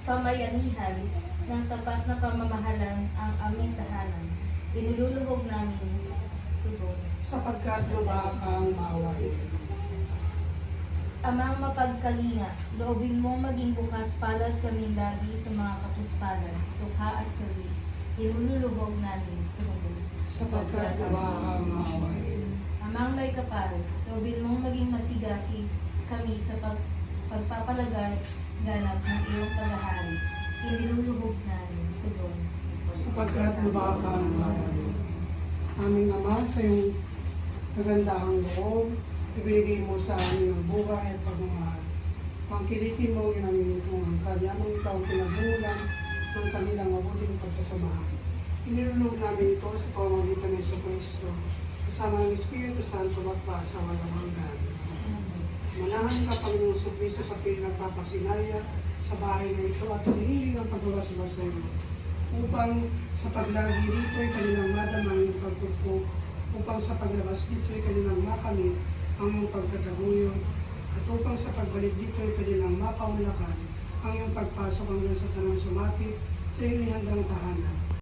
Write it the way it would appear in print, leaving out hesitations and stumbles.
pamayanihan ng tapat na pamamahalan ang aming tahanan. Iniluluhog namin tugon. Sapagkat lubha kang maawain. Amang mapagkalinga, loobin mo maging bukas palad kaming lagi sa mga kapuspalan, tukha at sawi. Iniluluhog namin tugon. Sapagkat lubha kang maawain. Amang may kapal, loobin mong maging masigasi kami sa pagpapalagay ganap ng iyong paghahari. Iniluluhog namin tugon. Sapagkat lubha kang maawain. Aming Ama, sa iyong kagandahang loob, ibinigay mo sa amin ang buhay at pagmamahal. Pangkilitin mo yung naminitong angkad, yamang ikaw pinagmulan ng kanilang mabuting pagsasamahan. Inilulog namin ito sa pamamagitan ng Jesucristo, kasama ng Espiritu Santo magpa sa walang hanggan. Manahan ka, Panginoong Jesucristo, sa pinagpapasinaya sa bahay na ito at humihiling ang pagbabasbas sa iyo, upang sa paglagi rito ay kanilang madama ang iyong pagtugtog, upang sa paglabas dito ay kanilang makamit ang iyong pagkataguyod, at upang sa pagbalik dito ay kanilang mapaunlakan ang iyong pagpasok hanggang sa tanang sumapit sa iyong handang tahanan.